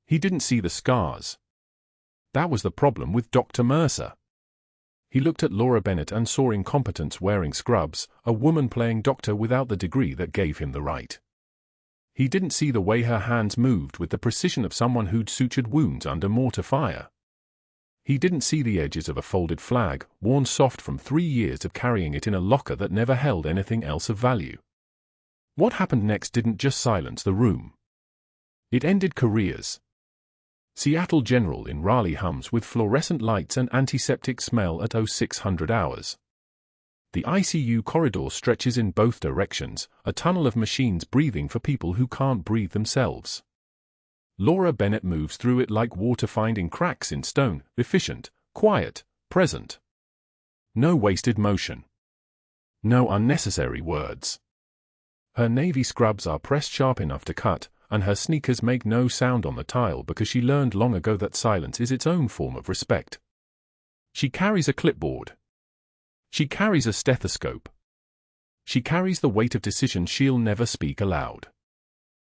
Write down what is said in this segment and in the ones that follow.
He didn't see the scars. That was the problem with Dr. Mercer. He looked at Laura Bennett and saw incompetence wearing scrubs, a woman playing doctor without the degree that gave him the right. He didn't see the way her hands moved with the precision of someone who'd sutured wounds under mortar fire. He didn't see the edges of a folded flag, worn soft from 3 years of carrying it in a locker that never held anything else of value. What happened next didn't just silence the room. It ended careers. Seattle General in Raleigh hums with fluorescent lights and antiseptic smell at 0600 hours. The ICU corridor stretches in both directions, a tunnel of machines breathing for people who can't breathe themselves. Laura Bennett moves through it like water finding cracks in stone, efficient, quiet, present. No wasted motion. No unnecessary words. Her navy scrubs are pressed sharp enough to cut, and her sneakers make no sound on the tile because she learned long ago that silence is its own form of respect. She carries a clipboard. She carries a stethoscope. She carries the weight of decisions she'll never speak aloud.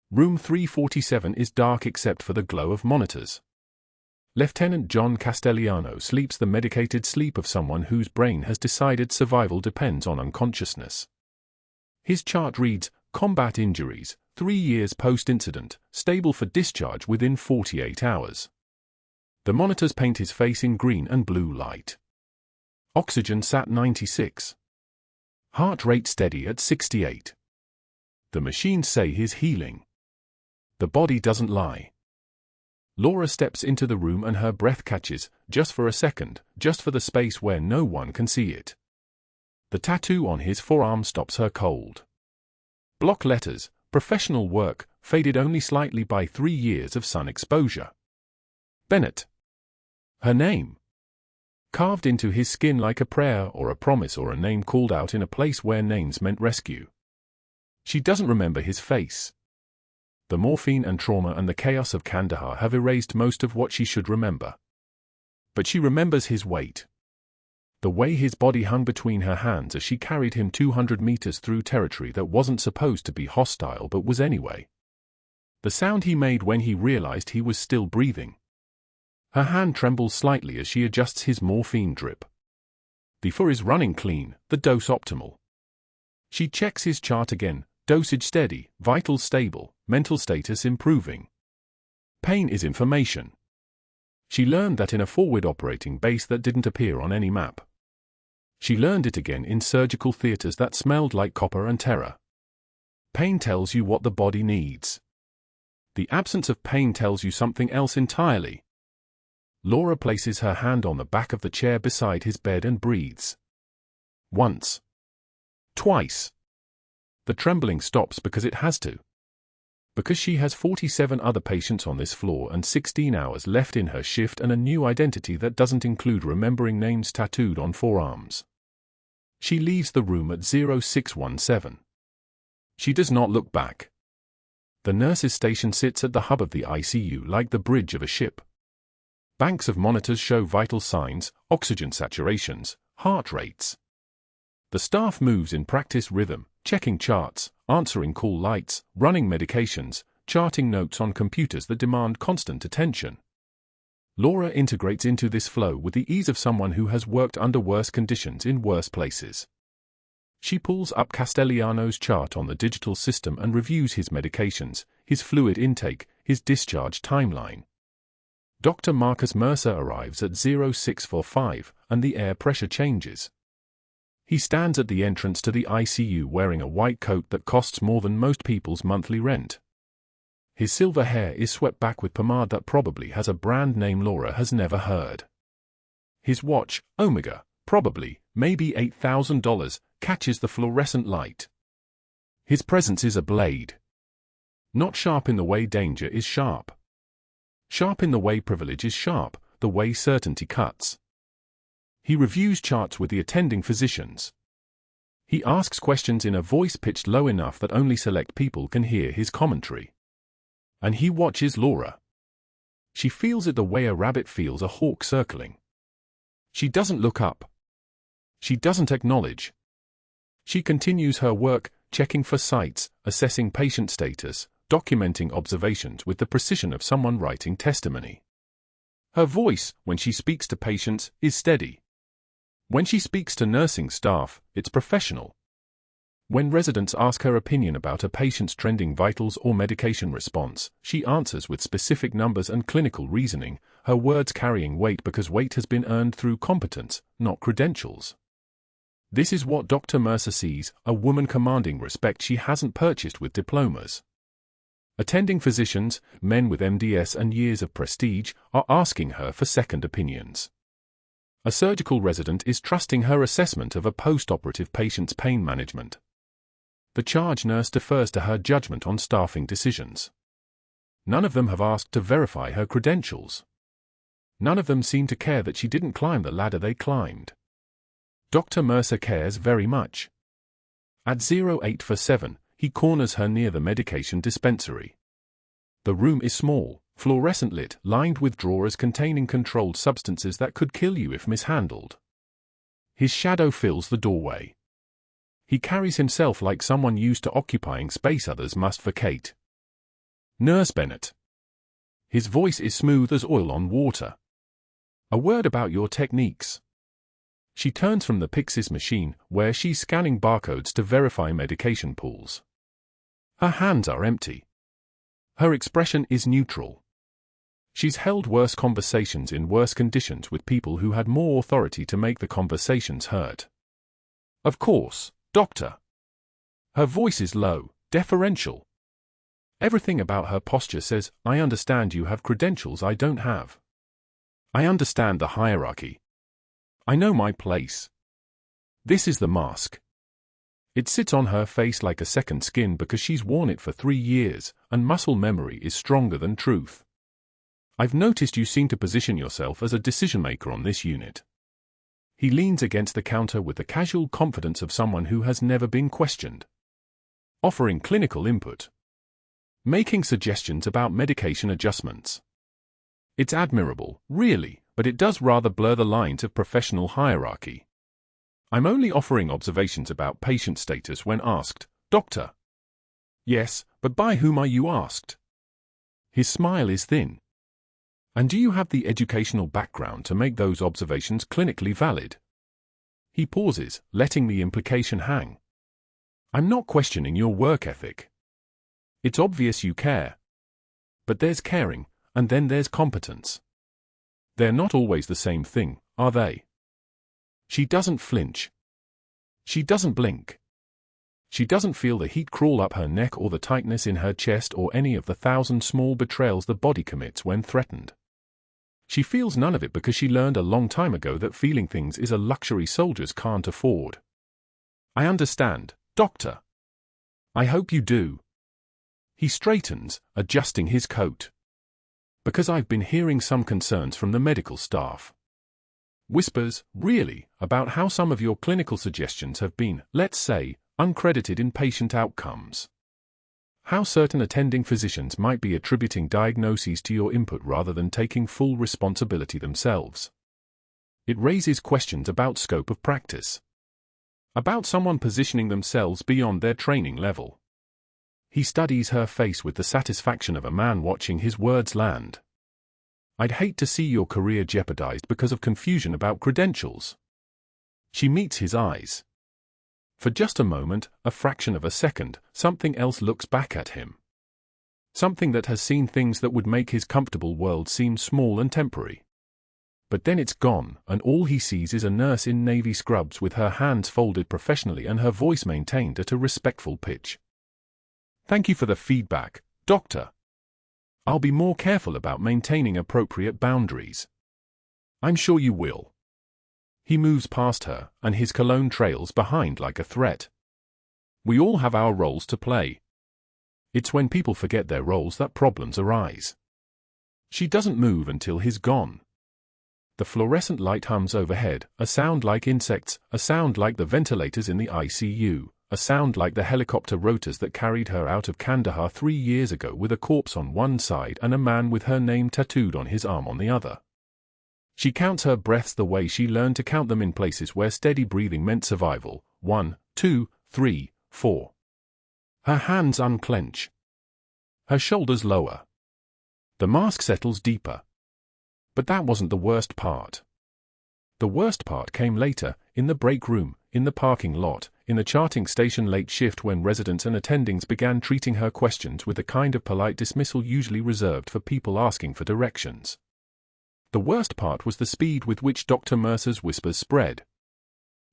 Room 347 is dark except for the glow of monitors. Lieutenant John Castellano sleeps the medicated sleep of someone whose brain has decided survival depends on unconsciousness. His chart reads, combat injuries, 3 years post-incident, stable for discharge within 48 hours. The monitors paint his face in green and blue light. Oxygen sat 96. Heart rate steady at 68. The machines say he's healing. The body doesn't lie. Laura steps into the room and her breath catches, just for a second, just for the space where no one can see it. The tattoo on his forearm stops her cold. Block letters, professional work, faded only slightly by 3 years of sun exposure. Bennett. Her name. Carved into his skin like a prayer or a promise or a name called out in a place where names meant rescue. She doesn't remember his face. The morphine and trauma and the chaos of Kandahar have erased most of what she should remember. But she remembers his weight. The way his body hung between her hands as she carried him 200 meters through territory that wasn't supposed to be hostile but was anyway. The sound he made when he realized he was still breathing. Her hand trembles slightly as she adjusts his morphine drip. The IV is running clean, the dose optimal. She checks his chart again, dosage steady, vitals stable, mental status improving. Pain is information. She learned that in a forward operating base that didn't appear on any map. She learned it again in surgical theaters that smelled like copper and terror. Pain tells you what the body needs. The absence of pain tells you something else entirely. Laura places her hand on the back of the chair beside his bed and breathes. Once. Twice. The trembling stops because it has to. Because she has 47 other patients on this floor and 16 hours left in her shift and a new identity that doesn't include remembering names tattooed on forearms. She leaves the room at 0617. She does not look back. The nurse's station sits at the hub of the ICU like the bridge of a ship. Banks of monitors show vital signs, oxygen saturations, heart rates. The staff moves in practice rhythm, checking charts, answering call lights, running medications, charting notes on computers that demand constant attention. Laura integrates into this flow with the ease of someone who has worked under worse conditions in worse places. She pulls up Castellano's chart on the digital system and reviews his medications, his fluid intake, his discharge timeline. Dr. Marcus Mercer arrives at 0645, and the air pressure changes. He stands at the entrance to the ICU wearing a white coat that costs more than most people's monthly rent. His silver hair is swept back with pomade that probably has a brand name Laura has never heard. His watch, Omega, probably, maybe $8,000, catches the fluorescent light. His presence is a blade. Not sharp in the way danger is sharp. Sharp in the way privilege is sharp, the way certainty cuts. He reviews charts with the attending physicians. He asks questions in a voice pitched low enough that only select people can hear his commentary. And he watches Laura. She feels it the way a rabbit feels a hawk circling. She doesn't look up. She doesn't acknowledge. She continues her work, checking for sites, assessing patient status, documenting observations with the precision of someone writing testimony. Her voice, when she speaks to patients, is steady. When she speaks to nursing staff, it's professional. When residents ask her opinion about a patient's trending vitals or medication response, she answers with specific numbers and clinical reasoning, her words carrying weight because weight has been earned through competence, not credentials. This is what Dr. Mercer sees, a woman commanding respect she hasn't purchased with diplomas. Attending physicians, men with MDs and years of prestige, are asking her for second opinions. A surgical resident is trusting her assessment of a post-operative patient's pain management. The charge nurse defers to her judgment on staffing decisions. None of them have asked to verify her credentials. None of them seem to care that she didn't climb the ladder they climbed. Dr. Mercer cares very much. At 08 for 7, he corners her near the medication dispensary. The room is small, fluorescent lit, lined with drawers containing controlled substances that could kill you if mishandled. His shadow fills the doorway. He carries himself like someone used to occupying space others must vacate. Nurse Bennett. His voice is smooth as oil on water. A word about your techniques. She turns from the Pyxis machine, where she's scanning barcodes to verify medication pools. Her hands are empty. Her expression is neutral. She's held worse conversations in worse conditions with people who had more authority to make the conversations hurt. Of course, Doctor. Her voice is low, deferential. Everything about her posture says, I understand you have credentials I don't have. I understand the hierarchy. I know my place. This is the mask. It sits on her face like a second skin because she's worn it for 3 years, and muscle memory is stronger than truth. I've noticed you seem to position yourself as a decision-maker on this unit. He leans against the counter with the casual confidence of someone who has never been questioned. Offering clinical input. Making suggestions about medication adjustments. It's admirable, really, but it does rather blur the lines of professional hierarchy. I'm only offering observations about patient status when asked, Doctor. Yes, but by whom are you asked? His smile is thin. And do you have the educational background to make those observations clinically valid? He pauses, letting the implication hang. I'm not questioning your work ethic. It's obvious you care. But there's caring, and then there's competence. They're not always the same thing, are they? She doesn't flinch. She doesn't blink. She doesn't feel the heat crawl up her neck or the tightness in her chest or any of the 1,000 small betrayals the body commits when threatened. She feels none of it because she learned a long time ago that feeling things is a luxury soldiers can't afford. I understand, Doctor. I hope you do. He straightens, adjusting his coat. Because I've been hearing some concerns from the medical staff. Whispers, really, about how some of your clinical suggestions have been, let's say, uncredited in patient outcomes. How certain attending physicians might be attributing diagnoses to your input rather than taking full responsibility themselves. It raises questions about scope of practice. About someone positioning themselves beyond their training level. He studies her face with the satisfaction of a man watching his words land. I'd hate to see your career jeopardized because of confusion about credentials. She meets his eyes. For just a moment, a fraction of a second, something else looks back at him. Something that has seen things that would make his comfortable world seem small and temporary. But then it's gone, and all he sees is a nurse in navy scrubs with her hands folded professionally and her voice maintained at a respectful pitch. Thank you for the feedback, Doctor. I'll be more careful about maintaining appropriate boundaries. I'm sure you will. He moves past her, and his cologne trails behind like a threat. We all have our roles to play. It's when people forget their roles that problems arise. She doesn't move until he's gone. The fluorescent light hums overhead, a sound like insects, a sound like the ventilators in the ICU, a sound like the helicopter rotors that carried her out of Kandahar 3 years ago with a corpse on one side and a man with her name tattooed on his arm on the other. She counts her breaths the way she learned to count them in places where steady breathing meant survival. 1, 2, 3, 4. Her hands unclench. her shoulders lower. The mask settles deeper. But that wasn't the worst part. The worst part came later, in the break room, in the parking lot, in the charting station late shift when residents and attendings began treating her questions with the kind of polite dismissal usually reserved for people asking for directions. The worst part was the speed with which Dr. Mercer's whispers spread.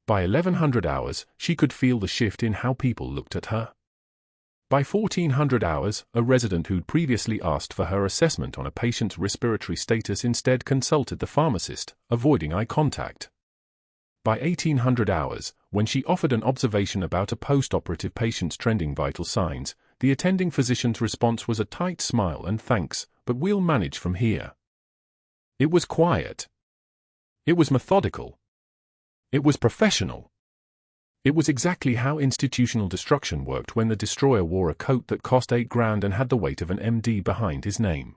By 1100 hours, she could feel the shift in how people looked at her. By 1400 hours, a resident who'd previously asked for her assessment on a patient's respiratory status instead consulted the pharmacist, avoiding eye contact. By 1800 hours, when she offered an observation about a post-operative patient's trending vital signs, the attending physician's response was a tight smile and thanks, but we'll manage from here. It was quiet. It was methodical. It was professional. It was exactly how institutional destruction worked when the destroyer wore a coat that cost $8,000 and had the weight of an MD behind his name.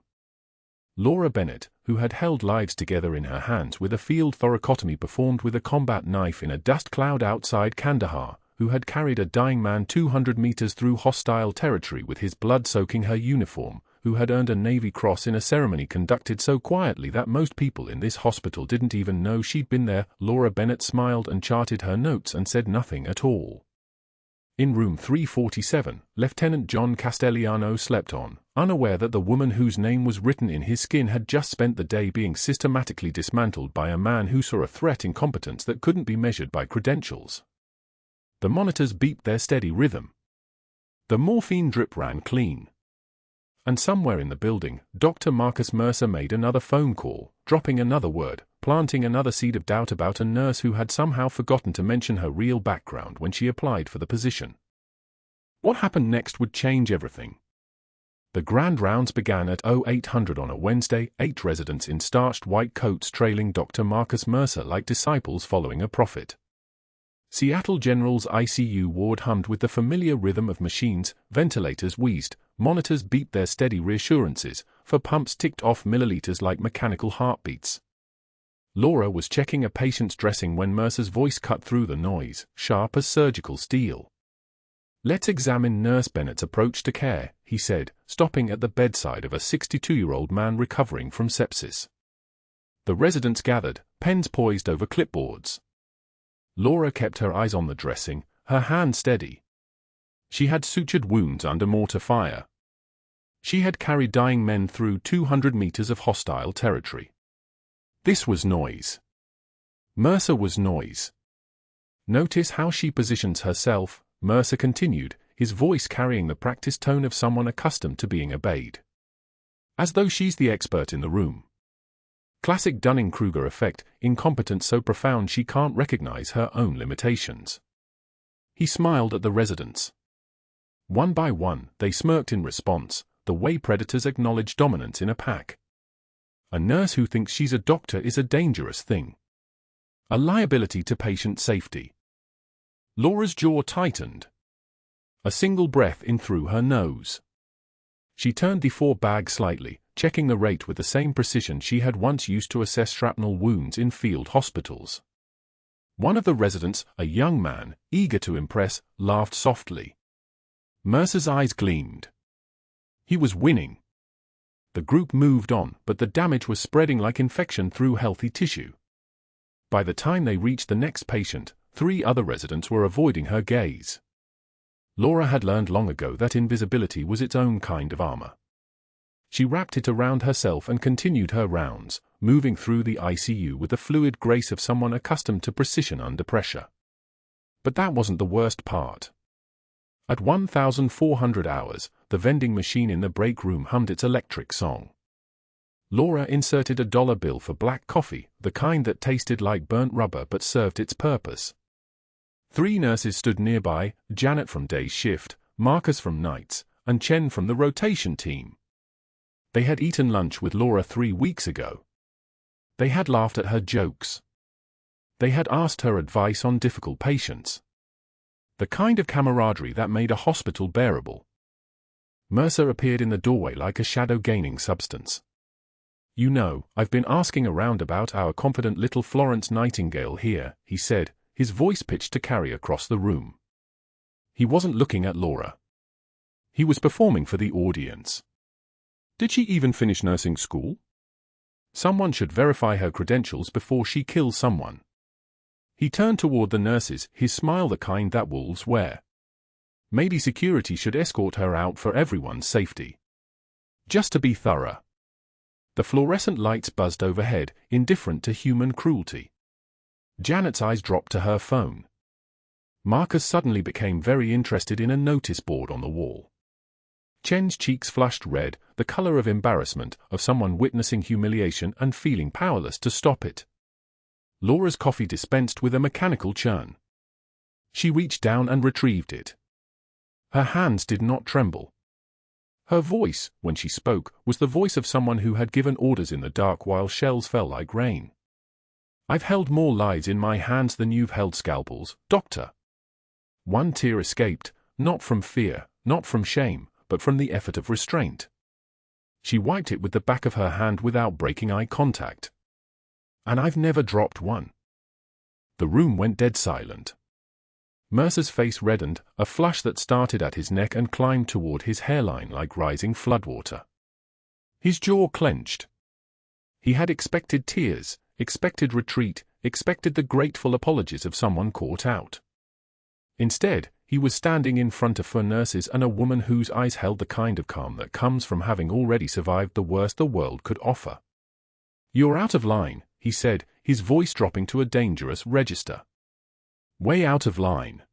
Laura Bennett, who had held lives together in her hands with a field thoracotomy performed with a combat knife in a dust cloud outside Kandahar, who had carried a dying man 200 meters through hostile territory with his blood soaking her uniform, who had earned a Navy Cross in a ceremony conducted so quietly that most people in this hospital didn't even know she'd been there. Laura Bennett smiled and charted her notes and said nothing at all. In room 347, Lieutenant John Castellano slept on, unaware that the woman whose name was written in his skin had just spent the day being systematically dismantled by a man who saw a threat in competence that couldn't be measured by credentials. The monitors beeped their steady rhythm. The morphine drip ran clean. And somewhere in the building, Dr. Marcus Mercer made another phone call, dropping another word, planting another seed of doubt about a nurse who had somehow forgotten to mention her real background when she applied for the position. What happened next would change everything. The grand rounds began at 0800 on a Wednesday, 8 residents in starched white coats trailing Dr. Marcus Mercer like disciples following a prophet. Seattle General's ICU ward hummed with the familiar rhythm of machines, ventilators wheezed, monitors beeped their steady reassurances, for pumps ticked off milliliters like mechanical heartbeats. Laura was checking a patient's dressing when Mercer's voice cut through the noise, sharp as surgical steel. "Let's examine Nurse Bennett's approach to care," he said, stopping at the bedside of a 62-year-old man recovering from sepsis. The residents gathered, pens poised over clipboards. Laura kept her eyes on the dressing, her hand steady. She had sutured wounds under mortar fire. She had carried dying men through 200 meters of hostile territory. This was noise. Mercer was noise. "Notice how she positions herself," Mercer continued, his voice carrying the practiced tone of someone accustomed to being obeyed. "As though she's the expert in the room. Classic Dunning-Kruger effect, incompetence so profound she can't recognize her own limitations." He smiled at the residents. One by one, they smirked in response, the way predators acknowledge dominance in a pack. A nurse who thinks she's a doctor is a dangerous thing. A liability to patient safety. Laura's jaw tightened. A single breath in through her nose. She turned the four bag slightly, checking the rate with the same precision she had once used to assess shrapnel wounds in field hospitals. One of the residents, a young man, eager to impress, laughed softly. Mercer's eyes gleamed. He was winning. The group moved on, but the damage was spreading like infection through healthy tissue. By the time they reached the next patient, 3 other residents were avoiding her gaze. Laura had learned long ago that invisibility was its own kind of armor. She wrapped it around herself and continued her rounds, moving through the ICU with the fluid grace of someone accustomed to precision under pressure. But that wasn't the worst part. At 1,400 hours, the vending machine in the break room hummed its electric song. Laura inserted a $1 bill for black coffee, the kind that tasted like burnt rubber but served its purpose. 3 nurses stood nearby, Janet from day's shift, Marcus from nights, and Chen from the rotation team. They had eaten lunch with Laura 3 weeks ago. They had laughed at her jokes. They had asked her advice on difficult patients. The kind of camaraderie that made a hospital bearable. Mercer appeared in the doorway like a shadow gaining substance. "You know, I've been asking around about our confident little Florence Nightingale here," he said, his voice pitched to carry across the room. He wasn't looking at Laura. He was performing for the audience. Did she even finish nursing school? Someone should verify her credentials before she kills someone. He turned toward the nurses, his smile the kind that wolves wear. Maybe security should escort her out for everyone's safety. Just to be thorough. The fluorescent lights buzzed overhead, indifferent to human cruelty. Janet's eyes dropped to her phone. Marcus suddenly became very interested in a notice board on the wall. Chen's cheeks flushed red, the color of embarrassment, of someone witnessing humiliation and feeling powerless to stop it. Laura's coffee dispensed with a mechanical churn. She reached down and retrieved it. Her hands did not tremble. Her voice, when she spoke, was the voice of someone who had given orders in the dark while shells fell like rain. I've held more lives in my hands than you've held scalpels, Doctor. One tear escaped, not from fear, not from shame, but from the effort of restraint. She wiped it with the back of her hand without breaking eye contact. And I've never dropped one. The room went dead silent. Mercer's face reddened, a flush that started at his neck and climbed toward his hairline like rising floodwater. His jaw clenched. He had expected tears, expected retreat, expected the grateful apologies of someone caught out. Instead, he was standing in front of four nurses and a woman whose eyes held the kind of calm that comes from having already survived the worst the world could offer. "You're out of line," he said, his voice dropping to a dangerous register. "Way out of line."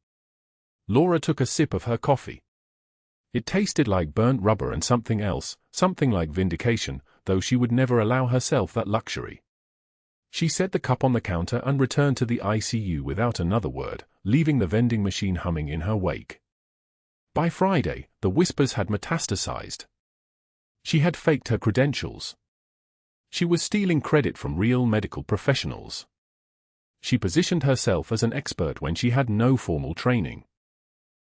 Laura took a sip of her coffee. It tasted like burnt rubber and something else, something like vindication, though she would never allow herself that luxury. She set the cup on the counter and returned to the ICU without another word, leaving the vending machine humming in her wake. By Friday, the whispers had metastasized. She had faked her credentials. She was stealing credit from real medical professionals. She positioned herself as an expert when she had no formal training.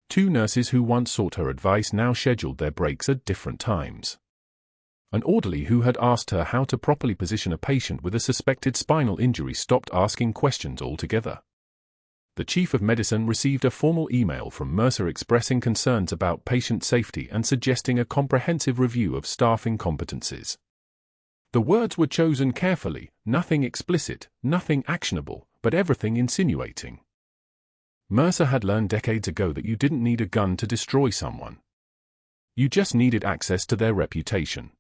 Two nurses who once sought her advice now scheduled their breaks at different times. An orderly who had asked her how to properly position a patient with a suspected spinal injury stopped asking questions altogether. The chief of medicine received a formal email from Mercer expressing concerns about patient safety and suggesting a comprehensive review of staffing competencies. The words were chosen carefully, nothing explicit, nothing actionable, but everything insinuating. Mercer had learned decades ago that you didn't need a gun to destroy someone. You just needed access to their reputation.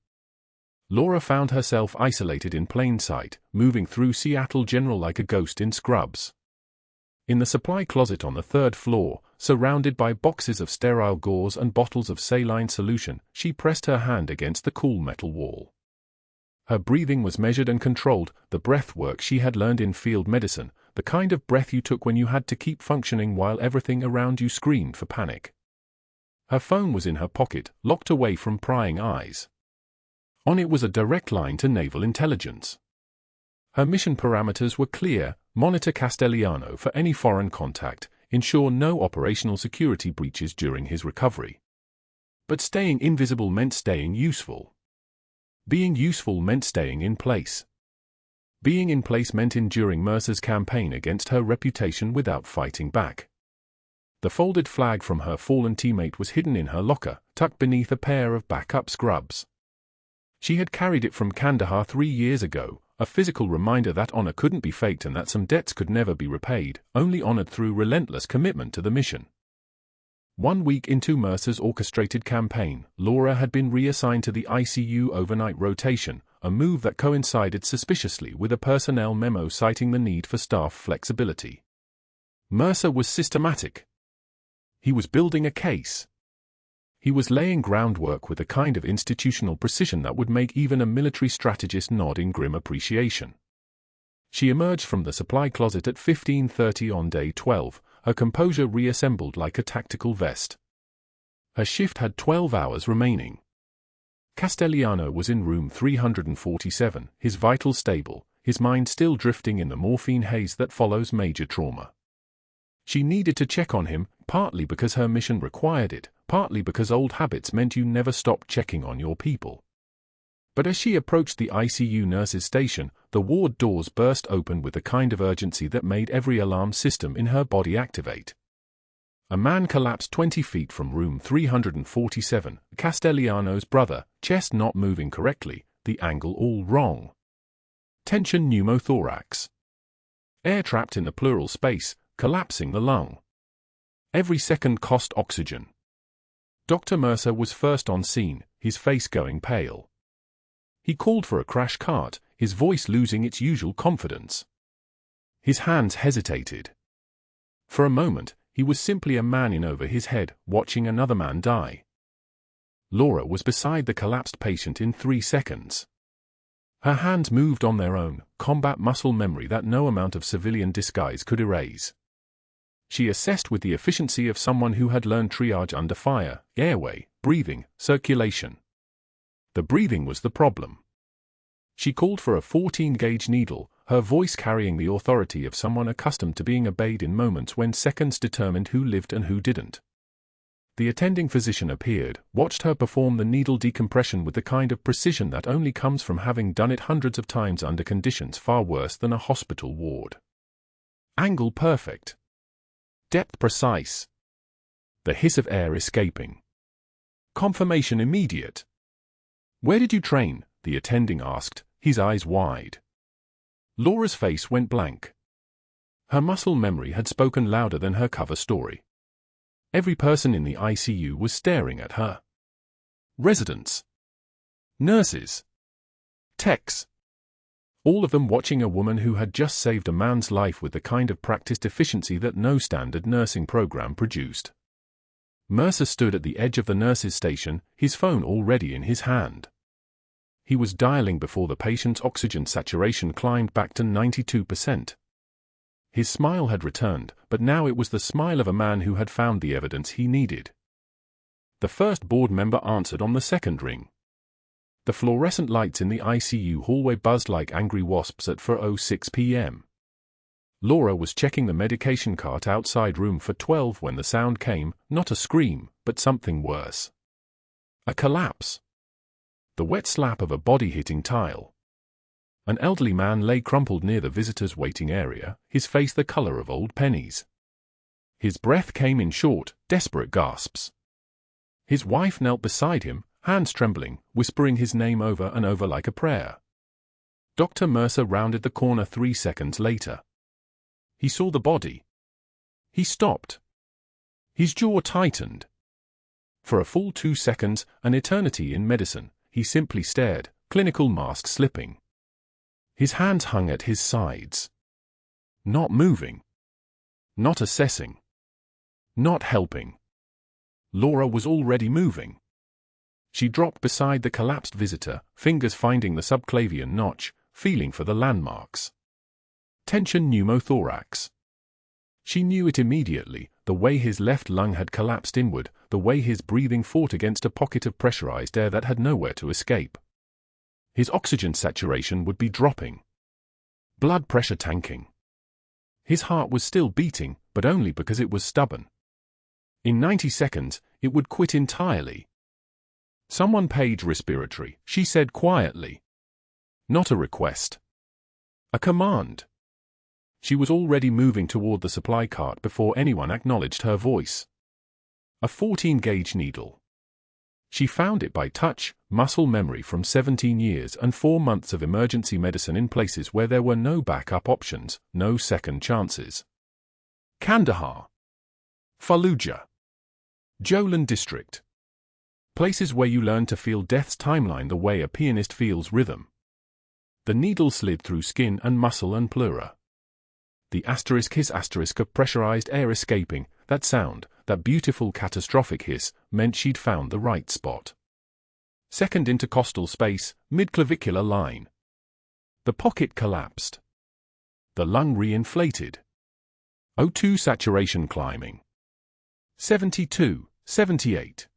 Laura found herself isolated in plain sight, moving through Seattle General like a ghost in scrubs. In the supply closet on the third floor, surrounded by boxes of sterile gauze and bottles of saline solution, she pressed her hand against the cool metal wall. Her breathing was measured and controlled, the breath work she had learned in field medicine, the kind of breath you took when you had to keep functioning while everything around you screamed for panic. Her phone was in her pocket, locked away from prying eyes. On it was a direct line to naval intelligence. Her mission parameters were clear: monitor Castellano for any foreign contact, ensure no operational security breaches during his recovery. But staying invisible meant staying useful. Being useful meant staying in place. Being in place meant enduring Mercer's campaign against her reputation without fighting back. The folded flag from her fallen teammate was hidden in her locker, tucked beneath a pair of backup scrubs. She had carried it from Kandahar 3 years ago, a physical reminder that honor couldn't be faked and that some debts could never be repaid, only honored through relentless commitment to the mission. 1 week into Mercer's orchestrated campaign, Laura had been reassigned to the ICU overnight rotation, a move that coincided suspiciously with a personnel memo citing the need for staff flexibility. Mercer was systematic. He was building a case. He was laying groundwork with a kind of institutional precision that would make even a military strategist nod in grim appreciation. She emerged from the supply closet at 15:30 on day 12, her composure reassembled like a tactical vest. Her shift had 12 hours remaining. Castellano was in room 347, his vitals stable, his mind still drifting in the morphine haze that follows major trauma. She needed to check on him, partly because her mission required it, partly because old habits meant you never stopped checking on your people. But as she approached the ICU nurse's station, the ward doors burst open with a kind of urgency that made every alarm system in her body activate. A man collapsed 20 feet from room 347, Castellano's brother, chest not moving correctly, the angle all wrong. Tension pneumothorax. Air trapped in the pleural space, collapsing the lung. Every second cost oxygen. Dr. Mercer was first on scene, his face going pale. He called for a crash cart, his voice losing its usual confidence. His hands hesitated. For a moment, he was simply a man in over his head, watching another man die. Laura was beside the collapsed patient in 3 seconds. Her hands moved on their own, combat muscle memory that no amount of civilian disguise could erase. She assessed with the efficiency of someone who had learned triage under fire, airway, breathing, circulation. The breathing was the problem. She called for a 14-gauge needle, her voice carrying the authority of someone accustomed to being obeyed in moments when seconds determined who lived and who didn't. The attending physician appeared, watched her perform the needle decompression with the kind of precision that only comes from having done it hundreds of times under conditions far worse than a hospital ward. Angle perfect. Depth precise. The hiss of air escaping. Confirmation immediate. "Where did you train?" the attending asked, his eyes wide. Laura's face went blank. Her muscle memory had spoken louder than her cover story. Every person in the ICU was staring at her. Residents. Nurses. Techs. All of them watching a woman who had just saved a man's life with the kind of practiced efficiency that no standard nursing program produced. Mercer stood at the edge of the nurse's station, his phone already in his hand. He was dialing before the patient's oxygen saturation climbed back to 92%. His smile had returned, but now it was the smile of a man who had found the evidence he needed. The first board member answered on the second ring. The fluorescent lights in the ICU hallway buzzed like angry wasps at 4:06 p.m. Laura was checking the medication cart outside room for 12 when the sound came, not a scream, but something worse. A collapse. The wet slap of a body hitting tile. An elderly man lay crumpled near the visitor's waiting area, his face the color of old pennies. His breath came in short, desperate gasps. His wife knelt beside him, hands trembling, whispering his name over and over like a prayer. Dr. Mercer rounded the corner 3 seconds later. He saw the body. He stopped. His jaw tightened. For a full 2 seconds, an eternity in medicine, he simply stared, clinical mask slipping. His hands hung at his sides. Not moving. Not assessing. Not helping. Laura was already moving. She dropped beside the collapsed visitor, fingers finding the subclavian notch, feeling for the landmarks. Tension pneumothorax. She knew it immediately, the way his left lung had collapsed inward, the way his breathing fought against a pocket of pressurized air that had nowhere to escape. His oxygen saturation would be dropping. Blood pressure tanking. His heart was still beating, but only because it was stubborn. In 90 seconds, it would quit entirely. "Someone page respiratory," she said quietly. Not a request. A command. She was already moving toward the supply cart before anyone acknowledged her voice. A 14-gauge needle. She found it by touch, muscle memory from 17 years and 4 months of emergency medicine in places where there were no backup options, no second chances. Kandahar. Fallujah. Jolan District. Places where you learn to feel death's timeline the way a pianist feels rhythm. The needle slid through skin and muscle and pleura. The hiss of pressurized air escaping, that sound, that beautiful catastrophic hiss, meant she'd found the right spot. Second intercostal space, mid-clavicular line. The pocket collapsed. The lung re-inflated. O2 saturation climbing. 72, 78.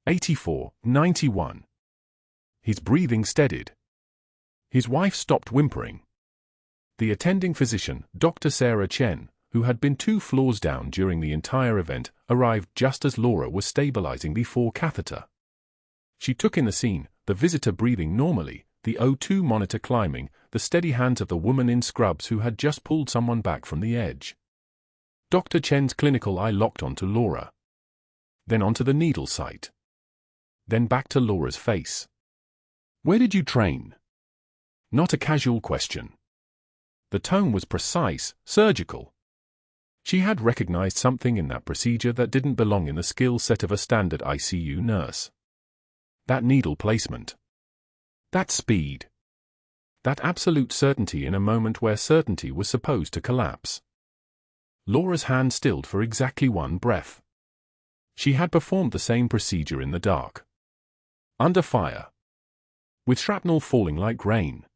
84, 91. His breathing steadied. His wife stopped whimpering. The attending physician, Dr. Sarah Chen, who had been 2 floors down during the entire event, arrived just as Laura was stabilizing the 4 catheter. She took in the scene, the visitor breathing normally, the O2 monitor climbing, the steady hands of the woman in scrubs who had just pulled someone back from the edge. Dr. Chen's clinical eye locked onto Laura. Then onto the needle site. Then back to Laura's face. "Where did you train?" Not a casual question. The tone was precise, surgical. She had recognized something in that procedure that didn't belong in the skill set of a standard ICU nurse. That needle placement. That speed. That absolute certainty in a moment where certainty was supposed to collapse. Laura's hand stilled for exactly one breath. She had performed the same procedure in the dark. Under fire. With shrapnel falling like rain.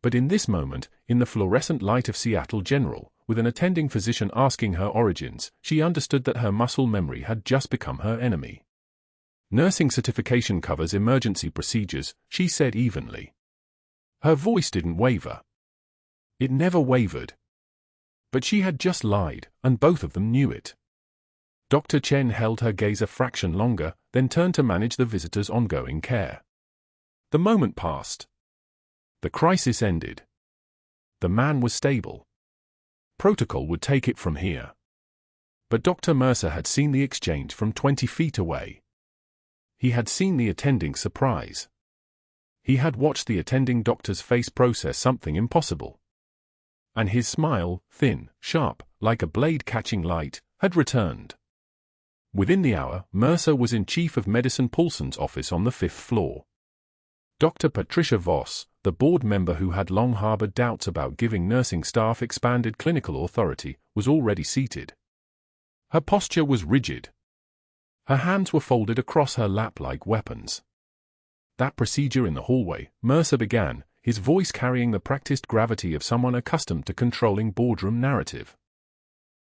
But in this moment, in the fluorescent light of Seattle General, with an attending physician asking her origins, she understood that her muscle memory had just become her enemy. "Nursing certification covers emergency procedures," she said evenly. Her voice didn't waver. It never wavered. But she had just lied, and both of them knew it. Dr. Chen held her gaze a fraction longer, then turned to manage the visitor's ongoing care. The moment passed. The crisis ended. The man was stable. Protocol would take it from here. But Dr. Mercer had seen the exchange from 20 feet away. He had seen the attending surprise. He had watched the attending doctor's face process something impossible. And his smile, thin, sharp, like a blade catching light, had returned. Within the hour, Mercer was in Chief of Medicine Paulson's office on the 5th floor. Dr. Patricia Voss, the board member who had long harbored doubts about giving nursing staff expanded clinical authority, was already seated. Her posture was rigid. Her hands were folded across her lap like weapons. "That procedure in the hallway," Mercer began, his voice carrying the practiced gravity of someone accustomed to controlling boardroom narrative.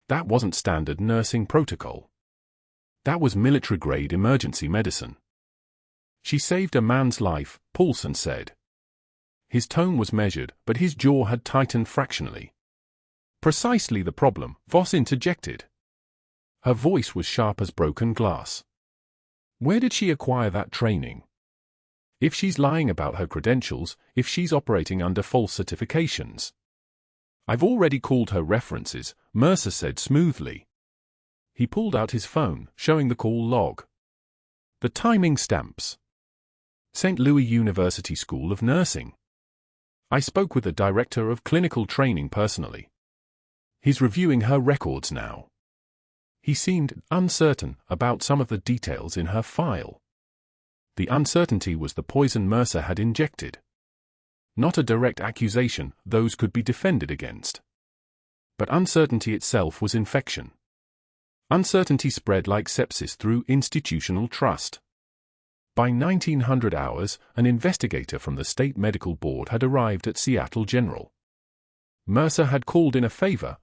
"That wasn't standard nursing protocol. That was military-grade emergency medicine. She saved a man's life," Paulson said. His tone was measured, but his jaw had tightened fractionally. "Precisely the problem," Voss interjected. Her voice was sharp as broken glass. "Where did she acquire that training? If she's lying about her credentials, if she's operating under false certifications." "I've already called her references," Mercer said smoothly. He pulled out his phone, showing the call log. The timing stamps. St. Louis University School of Nursing. "I spoke with the director of clinical training personally. He's reviewing her records now. He seemed uncertain about some of the details in her file." The uncertainty was the poison Mercer had injected. Not a direct accusation, those could be defended against. But uncertainty itself was infection. Uncertainty spread like sepsis through institutional trust. By 1900 hours, an investigator from the State Medical Board had arrived at Seattle General. Mercer had called in a favor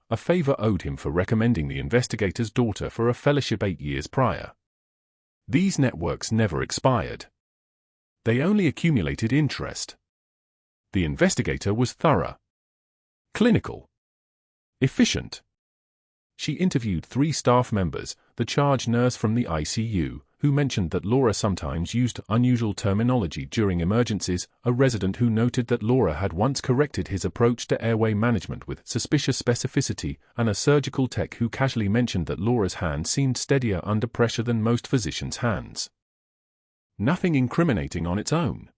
owed him for recommending the investigator's daughter for a fellowship 8 years prior. These networks never expired. They only accumulated interest. The investigator was thorough, clinical, efficient. She interviewed 3 staff members, the charge nurse from the ICU, who mentioned that Laura sometimes used unusual terminology during emergencies, a resident who noted that Laura had once corrected his approach to airway management with suspicious specificity, and a surgical tech who casually mentioned that Laura's hand seemed steadier under pressure than most physicians' hands. Nothing incriminating on its own.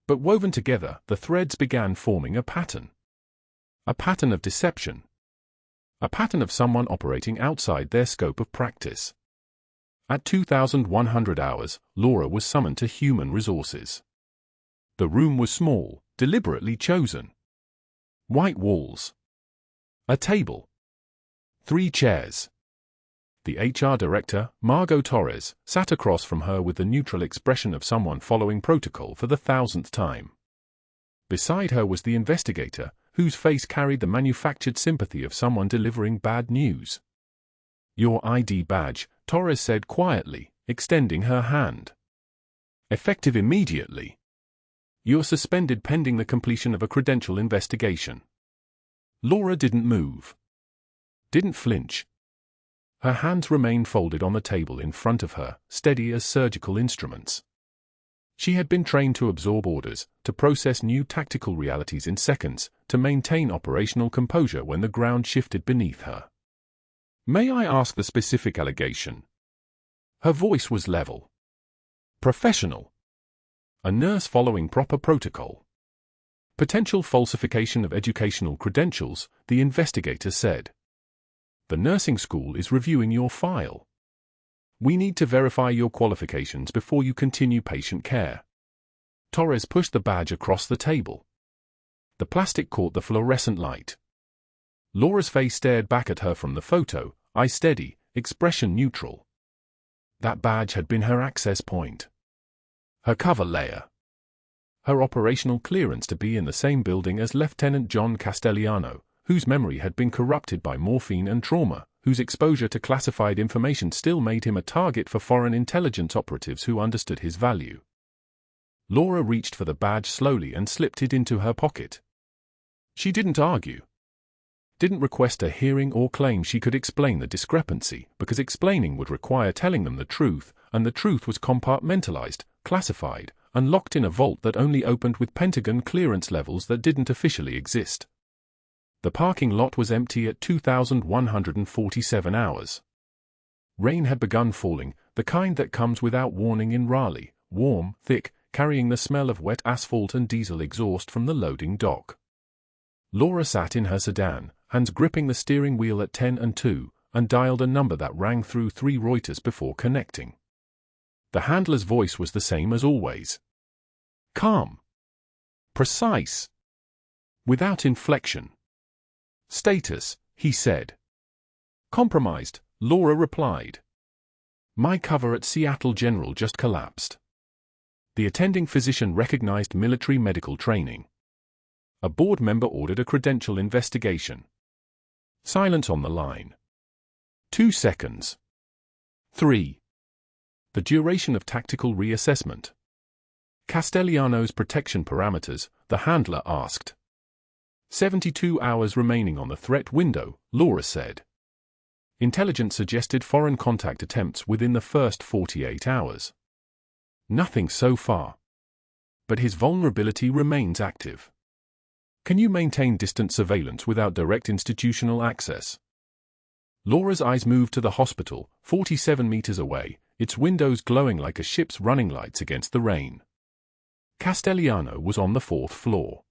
But woven together, the threads began forming a pattern. A pattern of deception. A pattern of someone operating outside their scope of practice. At 2100 hours, Laura was summoned to human resources. The room was small, deliberately chosen. White walls. A table. 3 chairs. The HR director, Margot Torres, sat across from her with the neutral expression of someone following protocol for the 1000th time. Beside her was the investigator, whose face carried the manufactured sympathy of someone delivering bad news. "Your ID badge," Torres said quietly, extending her hand. "Effective immediately. You're suspended pending the completion of a credential investigation." Laura didn't move. Didn't flinch. Her hands remained folded on the table in front of her, steady as surgical instruments. She had been trained to absorb orders, to process new tactical realities in seconds, to maintain operational composure when the ground shifted beneath her. May I ask the specific allegation? Her voice was level. Professional. A nurse following proper protocol. Potential falsification of educational credentials, the investigator said. The nursing school is reviewing your file. We need to verify your qualifications before you continue patient care. Torres pushed the badge across the table. The plastic caught the fluorescent light. Laura's face stared back at her from the photo, eye steady, expression neutral. That badge had been her access point. Her cover layer. Her operational clearance to be in the same building as Lieutenant John Castellano, whose memory had been corrupted by morphine and trauma, whose exposure to classified information still made him a target for foreign intelligence operatives who understood his value. Laura reached for the badge slowly and slipped it into her pocket. She didn't argue. Didn't request a hearing or claim she could explain the discrepancy, because explaining would require telling them the truth, and the truth was compartmentalized, classified, and locked in a vault that only opened with Pentagon clearance levels that didn't officially exist. The parking lot was empty at 2,147 hours. Rain had begun falling, the kind that comes without warning in Raleigh, warm, thick, carrying the smell of wet asphalt and diesel exhaust from the loading dock. Laura sat in her sedan, hands gripping the steering wheel at 10 and 2, and dialed a number that rang through 3 Reuters before connecting. The handler's voice was the same as always. Calm. Precise. Without inflection. Status, he said. Compromised, Laura replied. My cover at Seattle General just collapsed. The attending physician recognized military medical training. A board member ordered a credential investigation. Silence on the line. 2 seconds. 3. The duration of tactical reassessment. Castellano's protection parameters, the handler asked. 72 hours remaining on the threat window, Laura said. Intelligence suggested foreign contact attempts within the first 48 hours. Nothing so far. But his vulnerability remains active. Can you maintain distant surveillance without direct institutional access? Laura's eyes moved to the hospital, 47 meters away, its windows glowing like a ship's running lights against the rain. Castellano was on the 4th floor.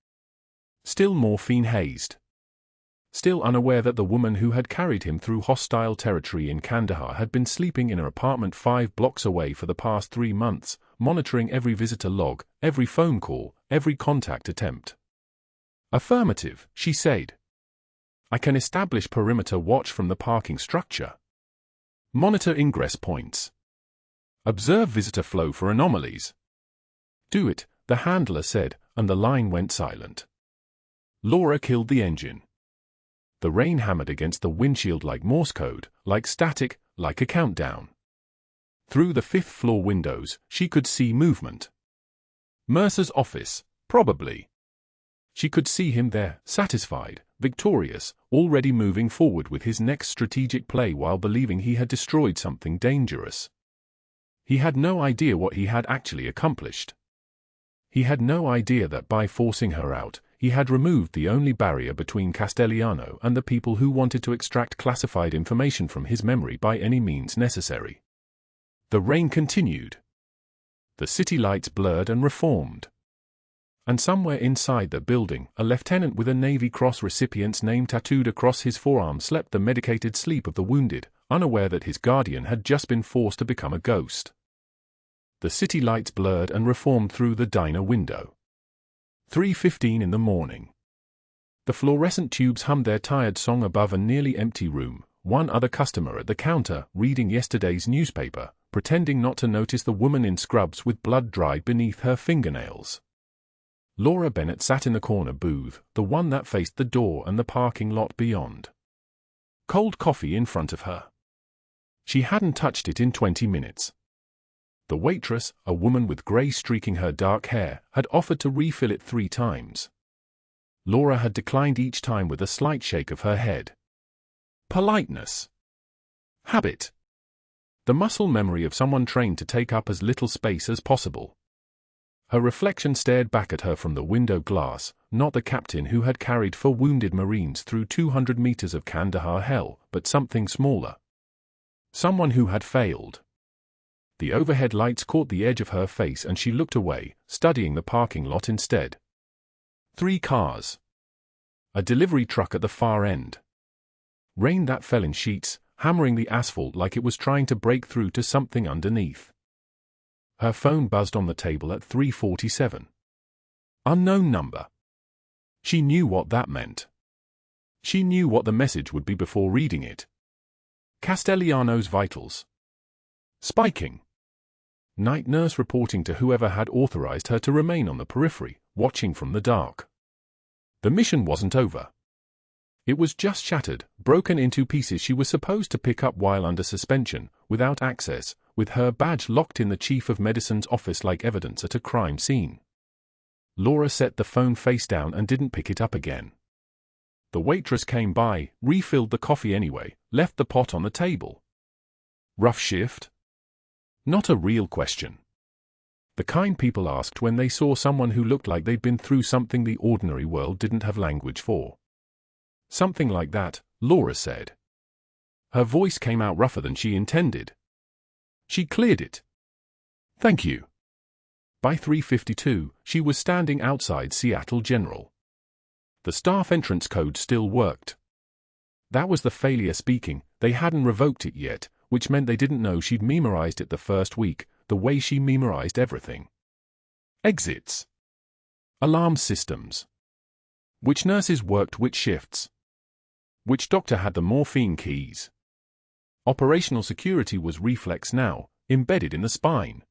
Still morphine-hazed. Still unaware that the woman who had carried him through hostile territory in Kandahar had been sleeping in her apartment 5 blocks away for the past 3 months, monitoring every visitor log, every phone call, every contact attempt. Affirmative, she said. I can establish perimeter watch from the parking structure. Monitor ingress points. Observe visitor flow for anomalies. Do it, the handler said, and the line went silent. Laura killed the engine. The rain hammered against the windshield like Morse code, like static, like a countdown. Through the 5th floor windows, she could see movement. Mercer's office, probably. She could see him there, satisfied, victorious, already moving forward with his next strategic play while believing he had destroyed something dangerous. He had no idea what he had actually accomplished. He had no idea that by forcing her out, he had removed the only barrier between Castellano and the people who wanted to extract classified information from his memory by any means necessary. The rain continued. The city lights blurred and reformed. And somewhere inside the building, a lieutenant with a Navy Cross recipient's name tattooed across his forearm slept the medicated sleep of the wounded, unaware that his guardian had just been forced to become a ghost. The city lights blurred and reformed through the diner window. 3:15 in the morning. The fluorescent tubes hummed their tired song above a nearly empty room, one other customer at the counter, reading yesterday's newspaper, pretending not to notice the woman in scrubs with blood dried beneath her fingernails. Laura Bennett sat in the corner booth, the one that faced the door and the parking lot beyond. Cold coffee in front of her. She hadn't touched it in 20 minutes. The waitress, a woman with grey streaking her dark hair, had offered to refill it 3 times. Laura had declined each time with a slight shake of her head. Politeness. Habit. The muscle memory of someone trained to take up as little space as possible. Her reflection stared back at her from the window glass, not the captain who had carried 4 wounded Marines through 200 meters of Kandahar hell, but something smaller. Someone who had failed. The overhead lights caught the edge of her face and she looked away, studying the parking lot instead. 3 cars. A delivery truck at the far end. Rain that fell in sheets, hammering the asphalt like it was trying to break through to something underneath. Her phone buzzed on the table at 3:47. Unknown number. She knew what that meant. She knew what the message would be before reading it. Castellano's vitals. Spiking. Night nurse reporting to whoever had authorized her to remain on the periphery, watching from the dark. The mission wasn't over. It was just shattered, broken into pieces she was supposed to pick up while under suspension, without access, with her badge locked in the chief of medicine's office like evidence at a crime scene. Laura set the phone face down and didn't pick it up again. The waitress came by, refilled the coffee anyway, left the pot on the table. Rough shift? Not a real question. The kind people asked when they saw someone who looked like they'd been through something the ordinary world didn't have language for. Something like that, Laura said. Her voice came out rougher than she intended. She cleared it. Thank you. By 3:52, she was standing outside Seattle General. The staff entrance code still worked. That was the failure speaking, they hadn't revoked it yet, which meant they didn't know she'd memorized it the first week, the way she memorized everything. Exits. Alarm systems. Which nurses worked which shifts? Which doctor had the morphine keys? Operational security was reflex now, embedded in the spine.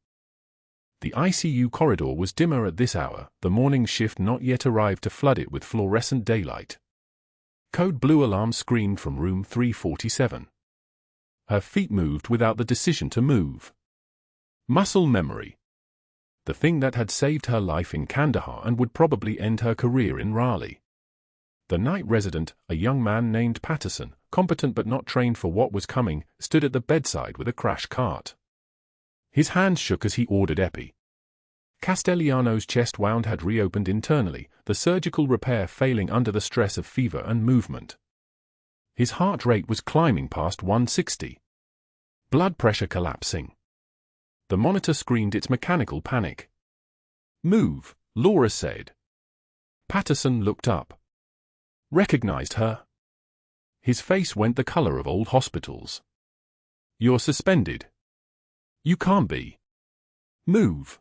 The ICU corridor was dimmer at this hour, the morning shift not yet arrived to flood it with fluorescent daylight. Code blue alarm screamed from room 347. Her feet moved without the decision to move. Muscle memory. The thing that had saved her life in Kandahar and would probably end her career in Raleigh. The night resident, a young man named Patterson, competent but not trained for what was coming, stood at the bedside with a crash cart. His hands shook as he ordered epi. Castellano's chest wound had reopened internally, the surgical repair failing under the stress of fever and movement. His heart rate was climbing past 160. Blood pressure collapsing. The monitor screamed its mechanical panic. Move, Laura said. Patterson looked up. Recognized her. His face went the color of old hospitals. You're suspended. You can't be. Move.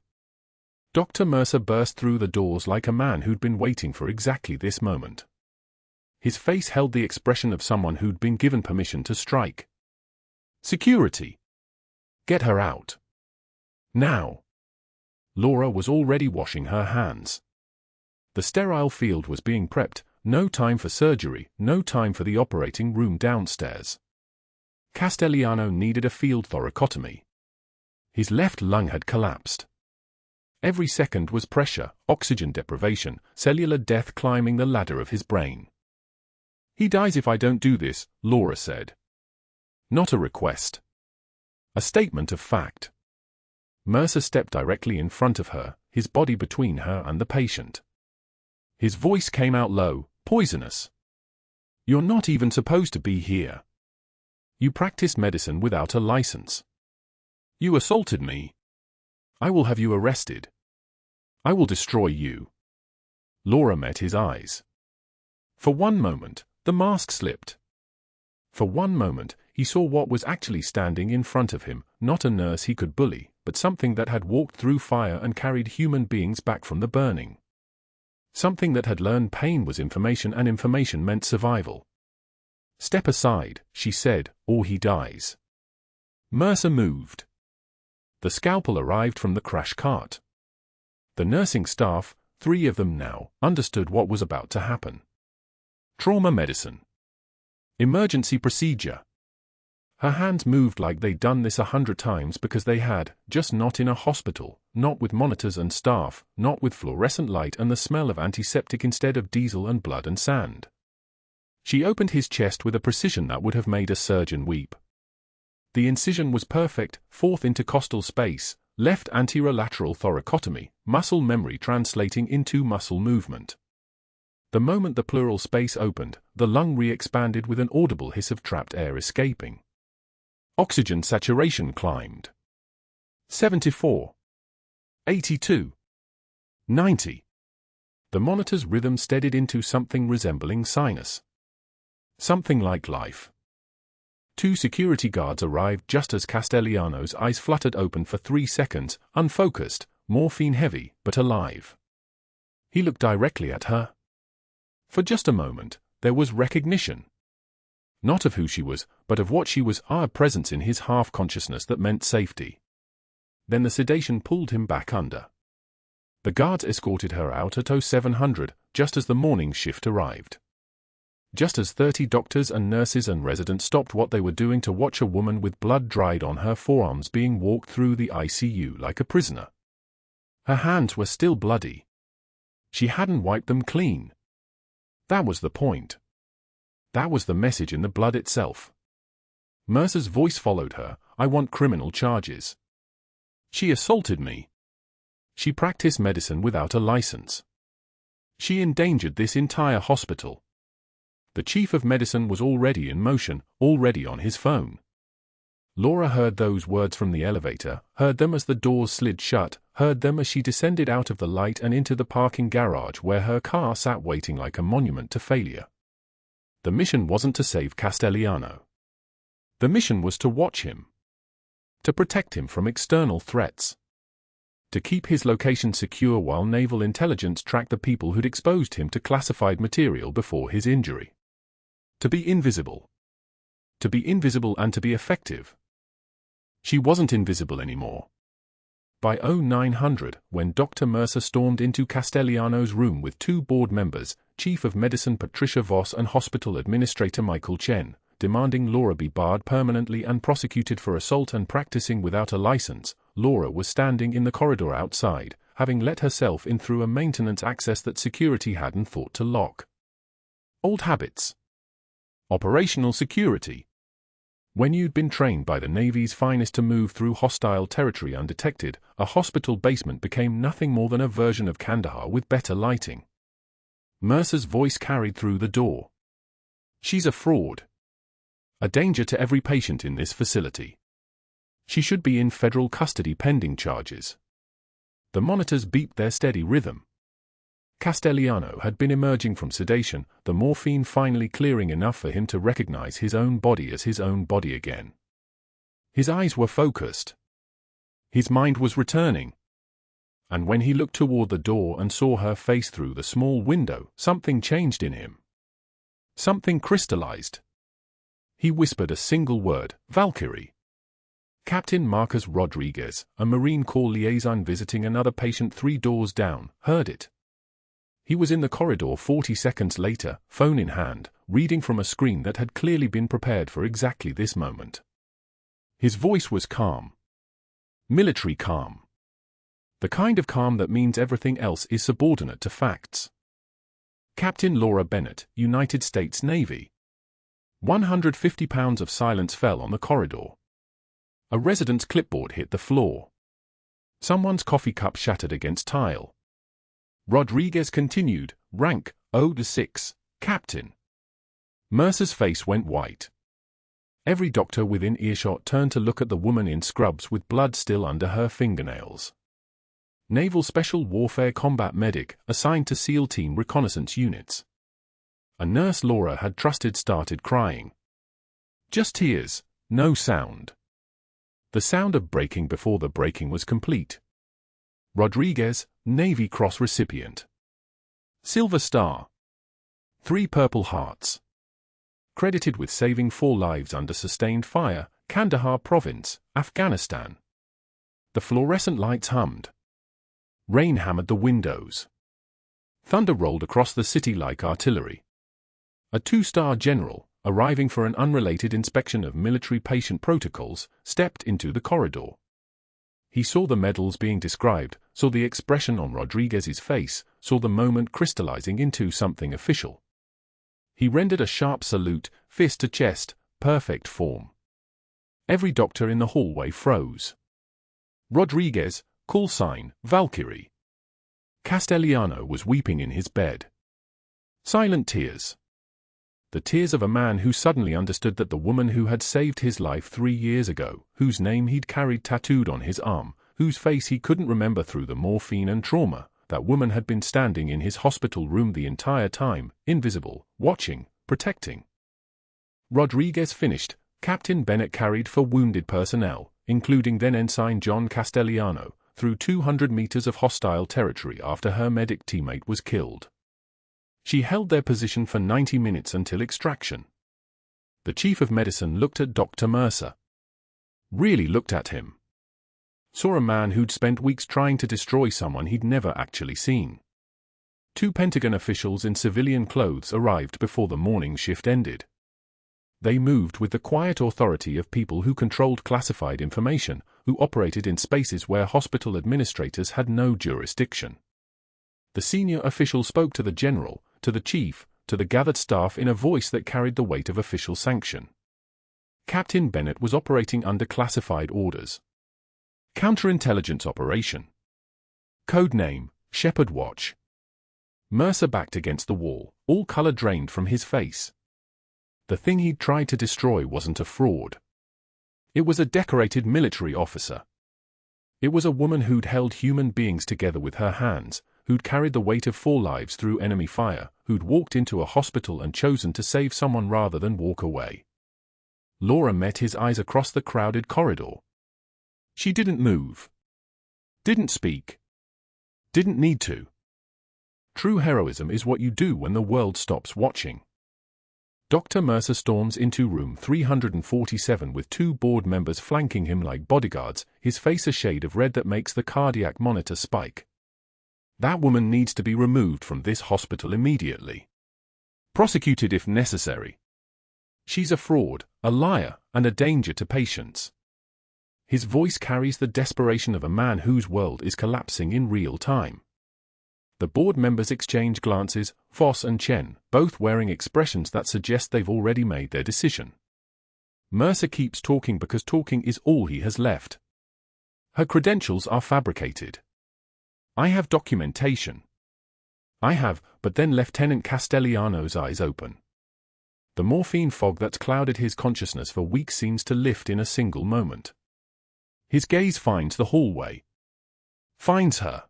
Dr. Mercer burst through the doors like a man who'd been waiting for exactly this moment. His face held the expression of someone who'd been given permission to strike. Security. Get her out. Now. Laura was already washing her hands. The sterile field was being prepped, no time for surgery, no time for the operating room downstairs. Castellano needed a field thoracotomy. His left lung had collapsed. Every second was pressure, oxygen deprivation, cellular death climbing the ladder of his brain. He dies if I don't do this, Laura said. Not a request. A statement of fact. Mercer stepped directly in front of her, his body between her and the patient. His voice came out low, poisonous. You're not even supposed to be here. You practice medicine without a license. You assaulted me. I will have you arrested. I will destroy you. Laura met his eyes. For one moment, the mask slipped. For one moment, he saw what was actually standing in front of him, not a nurse he could bully, but something that had walked through fire and carried human beings back from the burning. Something that had learned pain was information and information meant survival. Step aside, she said, or he dies. Mercer moved. The scalpel arrived from the crash cart. The nursing staff, 3 of them now, understood what was about to happen. Trauma medicine. Emergency procedure. Her hands moved like they'd done this 100 times because they had, just not in a hospital, not with monitors and staff, not with fluorescent light and the smell of antiseptic instead of diesel and blood and sand. She opened his chest with a precision that would have made a surgeon weep. The incision was perfect, 4th intercostal space, left anterior lateral thoracotomy, muscle memory translating into muscle movement. The moment the pleural space opened, the lung re-expanded with an audible hiss of trapped air escaping. Oxygen saturation climbed. 74. 82. 90. The monitor's rhythm steadied into something resembling sinus. Something like life. 2 security guards arrived just as Castellano's eyes fluttered open for 3 seconds, unfocused, morphine-heavy, but alive. He looked directly at her. For just a moment, there was recognition. Not of who she was, but of what she was, a presence in his half-consciousness that meant safety. Then the sedation pulled him back under. The guards escorted her out at 0700, just as the morning shift arrived. Just as 30 doctors and nurses and residents stopped what they were doing to watch a woman with blood dried on her forearms being walked through the ICU like a prisoner. Her hands were still bloody. She hadn't wiped them clean. That was the point. That was the message in the blood itself. Mercer's voice followed her. I want criminal charges. She assaulted me. She practiced medicine without a license. She endangered this entire hospital. The chief of medicine was already in motion, already on his phone. Laura heard those words from the elevator, heard them as the doors slid shut, heard them as she descended out of the light and into the parking garage where her car sat waiting like a monument to failure. The mission wasn't to save Castellano. The mission was to watch him. To protect him from external threats. To keep his location secure while naval intelligence tracked the people who'd exposed him to classified material before his injury. To be invisible. To be invisible and to be effective. She wasn't invisible anymore. By 0900, when Dr. Mercer stormed into Castellano's room with 2 board members, Chief of Medicine Patricia Voss and Hospital Administrator Michael Chen, demanding Laura be barred permanently and prosecuted for assault and practicing without a license, Laura was standing in the corridor outside, having let herself in through a maintenance access that security hadn't thought to lock. Old habits. Operational security. When you'd been trained by the Navy's finest to move through hostile territory undetected, a hospital basement became nothing more than a version of Kandahar with better lighting. Mercer's voice carried through the door. She's a fraud. A danger to every patient in this facility. She should be in federal custody pending charges. The monitors beeped their steady rhythm. Castellano had been emerging from sedation, the morphine finally clearing enough for him to recognize his own body as his own body again. His eyes were focused. His mind was returning. And when he looked toward the door and saw her face through the small window, something changed in him. Something crystallized. He whispered a single word, Valkyrie. Captain Marcus Rodriguez, a Marine Corps liaison visiting another patient 3 doors down, heard it. He was in the corridor 40 seconds later, phone in hand, reading from a screen that had clearly been prepared for exactly this moment. His voice was calm. Military calm. The kind of calm that means everything else is subordinate to facts. Captain Laura Bennett, United States Navy. 150 pounds of silence fell on the corridor. A resident's clipboard hit the floor. Someone's coffee cup shattered against tile. Rodriguez continued, rank, 0-6, Captain. Mercer's face went white. Every doctor within earshot turned to look at the woman in scrubs with blood still under her fingernails. Naval Special Warfare Combat Medic, assigned to SEAL Team Reconnaissance Units. A nurse Laura had trusted started crying. Just tears, no sound. The sound of breaking before the breaking was complete. Rodriguez, Navy Cross recipient. Silver Star. 3 Purple Hearts. Credited with saving 4 lives under sustained fire, Kandahar Province, Afghanistan. The fluorescent lights hummed. Rain hammered the windows. Thunder rolled across the city like artillery. A 2-star general, arriving for an unrelated inspection of military patient protocols, stepped into the corridor. He saw the medals being described, saw the expression on Rodriguez's face, saw the moment crystallizing into something official. He rendered a sharp salute, fist to chest, perfect form. Every doctor in the hallway froze. Rodriguez, call sign, Valkyrie. Castellano was weeping in his bed. Silent tears. The tears of a man who suddenly understood that the woman who had saved his life 3 years ago, whose name he'd carried tattooed on his arm, whose face he couldn't remember through the morphine and trauma, that woman had been standing in his hospital room the entire time, invisible, watching, protecting. Rodriguez finished. Captain Bennett carried for wounded personnel, including then Ensign John Castellano, through 200 meters of hostile territory after her medic teammate was killed. She held their position for 90 minutes until extraction. The chief of medicine looked at Dr. Mercer. Really looked at him. Saw a man who'd spent weeks trying to destroy someone he'd never actually seen. 2 Pentagon officials in civilian clothes arrived before the morning shift ended. They moved with the quiet authority of people who controlled classified information, who operated in spaces where hospital administrators had no jurisdiction. The senior official spoke to the general, to the chief, to the gathered staff in a voice that carried the weight of official sanction. Captain Bennett was operating under classified orders. Counterintelligence operation. Code name, Shepherd Watch. Mercer backed against the wall, all color drained from his face. The thing he'd tried to destroy wasn't a fraud. It was a decorated military officer. It was a woman who'd held human beings together with her hands, who'd carried the weight of 4 lives through enemy fire, who'd walked into a hospital and chosen to save someone rather than walk away. Laura met his eyes across the crowded corridor. She didn't move. Didn't speak. Didn't need to. True heroism is what you do when the world stops watching. Dr. Mercer storms into room 347 with 2 board members flanking him like bodyguards, his face a shade of red that makes the cardiac monitor spike. That woman needs to be removed from this hospital immediately. Prosecuted if necessary. She's a fraud, a liar, and a danger to patients. His voice carries the desperation of a man whose world is collapsing in real time. The board members exchange glances, Voss and Chen, both wearing expressions that suggest they've already made their decision. Mercer keeps talking because talking is all he has left. Her credentials are fabricated. I have documentation. I have, but then Lieutenant Castellano's eyes open. The morphine fog that's clouded his consciousness for weeks seems to lift in a single moment. His gaze finds the hallway. Finds her.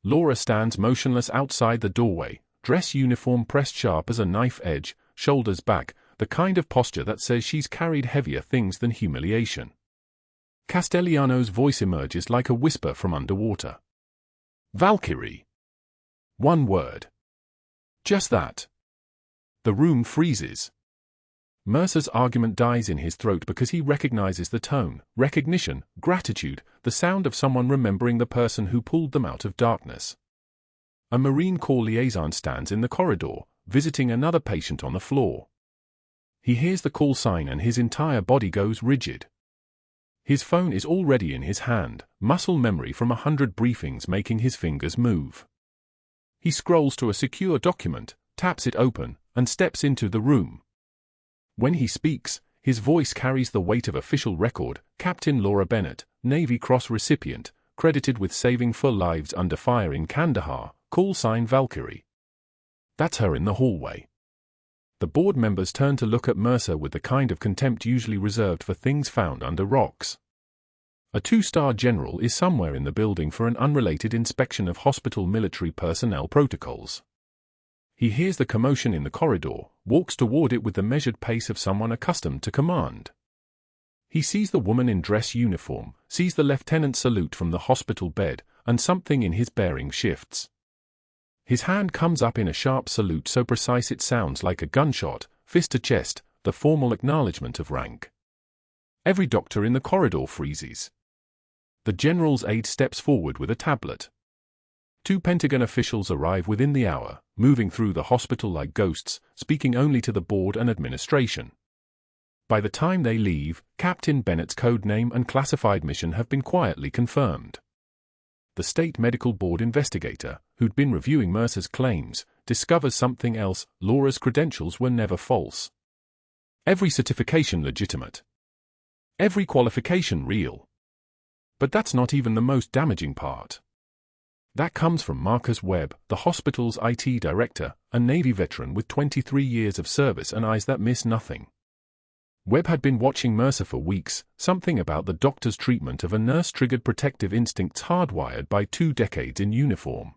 Laura stands motionless outside the doorway, dress uniform pressed sharp as a knife edge, shoulders back, the kind of posture that says she's carried heavier things than humiliation. Castellano's voice emerges like a whisper from underwater. Valkyrie. 1 word. Just that. The room freezes. Mercer's argument dies in his throat because he recognizes the tone, recognition, gratitude, the sound of someone remembering the person who pulled them out of darkness. A Marine Corps liaison stands in the corridor, visiting another patient on the floor. He hears the call sign and his entire body goes rigid. His phone is already in his hand, muscle memory from 100 briefings making his fingers move. He scrolls to a secure document, taps it open, and steps into the room. When he speaks, his voice carries the weight of official record. Captain Laura Bennett, Navy Cross recipient, credited with saving 4 lives under fire in Kandahar, call sign Valkyrie. That's her in the hallway. The board members turn to look at Mercer with the kind of contempt usually reserved for things found under rocks. A 2-star general is somewhere in the building for an unrelated inspection of hospital military personnel protocols. He hears the commotion in the corridor, walks toward it with the measured pace of someone accustomed to command. He sees the woman in dress uniform, sees the lieutenant salute from the hospital bed, and something in his bearing shifts. His hand comes up in a sharp salute so precise it sounds like a gunshot, fist to chest, the formal acknowledgement of rank. Every doctor in the corridor freezes. The general's aide steps forward with a tablet. 2 Pentagon officials arrive within the hour, moving through the hospital like ghosts, speaking only to the board and administration. By the time they leave, Captain Bennett's code name and classified mission have been quietly confirmed. The State Medical Board investigator, who'd been reviewing Mercer's claims, discovers something else: Laura's credentials were never false. Every certification legitimate. Every qualification real. But that's not even the most damaging part. That comes from Marcus Webb, the hospital's IT director, a Navy veteran with 23 years of service and eyes that miss nothing. Webb had been watching Mercer for weeks, something about the doctor's treatment of a nurse triggered protective instincts hardwired by 2 decades in uniform.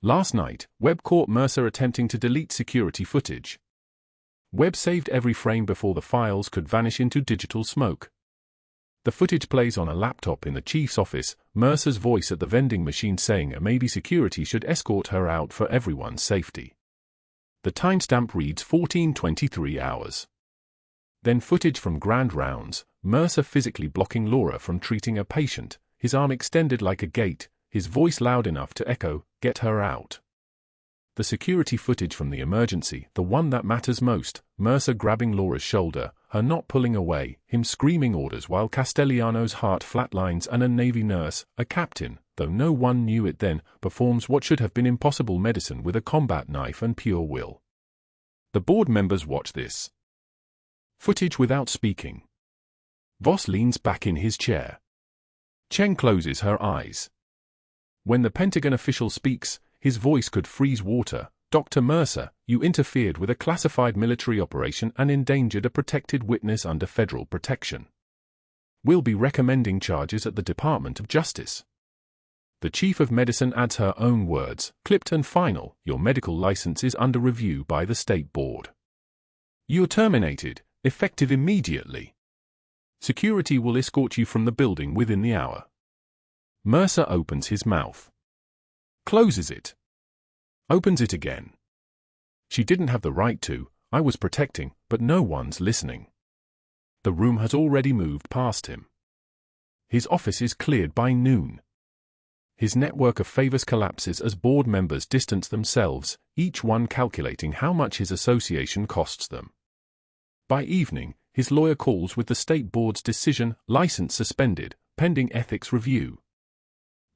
Last night, Webb caught Mercer attempting to delete security footage. Webb saved every frame before the files could vanish into digital smoke. The footage plays on a laptop in the chief's office, Mercer's voice at the vending machine saying maybe security should escort her out for everyone's safety. The timestamp reads 14:23 hours. Then footage from grand rounds, Mercer physically blocking Laura from treating a patient, his arm extended like a gate, his voice loud enough to echo, "Get her out." The security footage from the emergency, the one that matters most, Mercer grabbing Laura's shoulder, her not pulling away, him screaming orders while Castellano's heart flatlines and a Navy nurse, a captain, though no one knew it then, performs what should have been impossible medicine with a combat knife and pure will. The board members watch this footage without speaking. Voss leans back in his chair. Cheng closes her eyes. When the Pentagon official speaks, his voice could freeze water. "Dr. Mercer, you interfered with a classified military operation and endangered a protected witness under federal protection. We'll be recommending charges at the Department of Justice." The chief of medicine adds her own words, clipped and final, "Your medical license is under review by the state board. You're terminated, effective immediately. Security will escort you from the building within the hour." Mercer opens his mouth. Closes it. Opens it again. "She didn't have the right to, I was protecting, but no one's listening." The room has already moved past him. His office is cleared by noon. His network of favors collapses as board members distance themselves, each one calculating how much his association costs them. By evening, his lawyer calls with the state board's decision, license suspended, pending ethics review.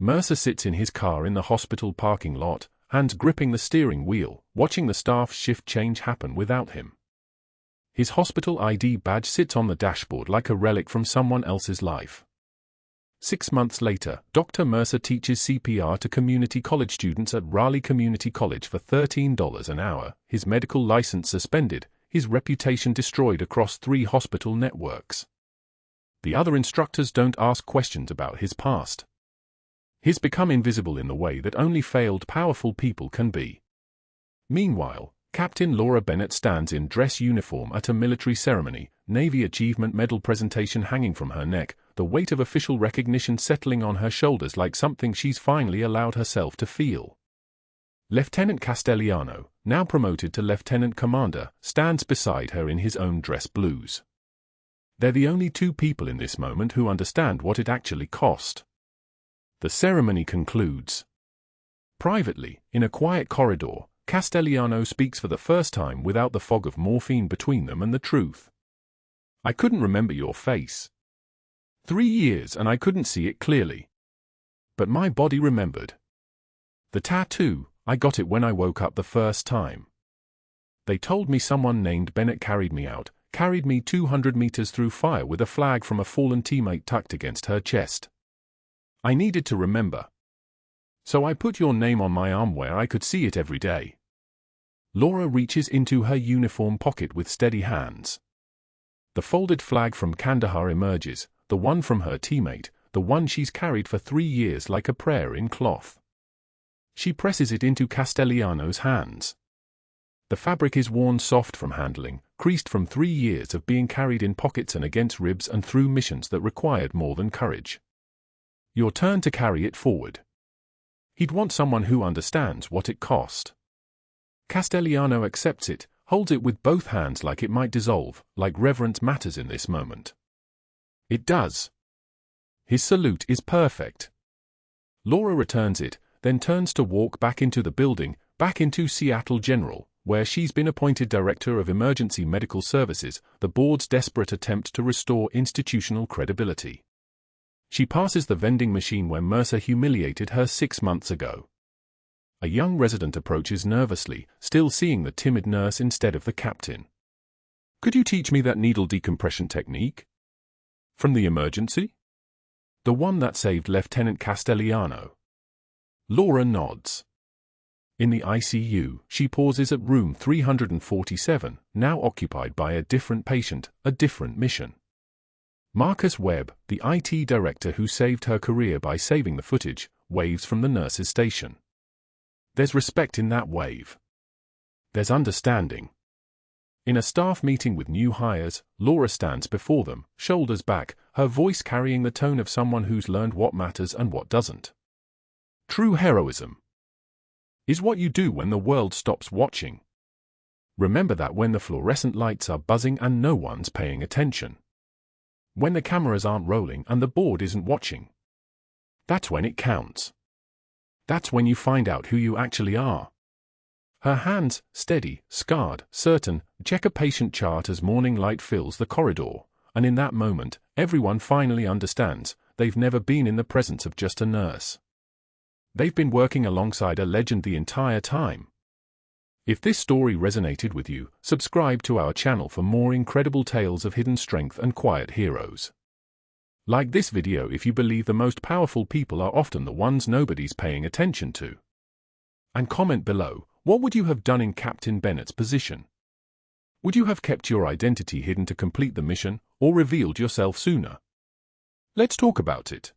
Mercer sits in his car in the hospital parking lot, hands gripping the steering wheel, watching the staff shift change happen without him. His hospital ID badge sits on the dashboard like a relic from someone else's life. 6 months later, Dr. Mercer teaches CPR to community college students at Raleigh Community College for $13 an hour, his medical license suspended, his reputation destroyed across 3 hospital networks. The other instructors don't ask questions about his past. He's become invisible in the way that only failed powerful people can be. Meanwhile, Captain Laura Bennett stands in dress uniform at a military ceremony, Navy Achievement Medal presentation hanging from her neck, the weight of official recognition settling on her shoulders like something she's finally allowed herself to feel. Lieutenant Castellano, now promoted to lieutenant commander, stands beside her in his own dress blues. They're the only 2 people in this moment who understand what it actually cost. The ceremony concludes. Privately, in a quiet corridor, Castellano speaks for the first time without the fog of morphine between them and the truth. "I couldn't remember your face. 3 years and I couldn't see it clearly. But my body remembered. The tattoo, I got it when I woke up the first time. They told me someone named Bennett carried me out, carried me 200 meters through fire with a flag from a fallen teammate tucked against her chest. I needed to remember. So I put your name on my arm where I could see it every day." Laura reaches into her uniform pocket with steady hands. The folded flag from Kandahar emerges, the one from her teammate, the one she's carried for 3 years like a prayer in cloth. She presses it into Castellano's hands. The fabric is worn soft from handling, creased from 3 years of being carried in pockets and against ribs and through missions that required more than courage. Your turn to carry it forward. He'd want someone who understands what it cost. Castellano accepts it, holds it with both hands like it might dissolve, like reverence matters in this moment. It does. His salute is perfect. Laura returns it, then turns to walk back into the building, back into Seattle General, where she's been appointed Director of Emergency Medical Services, the board's desperate attempt to restore institutional credibility. She passes the vending machine where Mercer humiliated her 6 months ago. A young resident approaches nervously, still seeing the timid nurse instead of the captain. "Could you teach me that needle decompression technique? From the emergency?" The one that saved Lieutenant Castellano. Laura nods. In the ICU, she pauses at room 347, now occupied by a different patient, a different mission. Marcus Webb, the IT director who saved her career by saving the footage, waves from the nurse's station. There's respect in that wave. There's understanding. In a staff meeting with new hires, Laura stands before them, shoulders back, her voice carrying the tone of someone who's learned what matters and what doesn't. True heroism is what you do when the world stops watching. Remember that when the fluorescent lights are buzzing and no one's paying attention. When the cameras aren't rolling and the board isn't watching. That's when it counts. That's when you find out who you actually are. Her hands, steady, scarred, certain, check a patient chart as morning light fills the corridor, and in that moment, everyone finally understands they've never been in the presence of just a nurse. They've been working alongside a legend the entire time. If this story resonated with you, subscribe to our channel for more incredible tales of hidden strength and quiet heroes. Like this video if you believe the most powerful people are often the ones nobody's paying attention to. And comment below, what would you have done in Captain Bennett's position? Would you have kept your identity hidden to complete the mission, or revealed yourself sooner? Let's talk about it.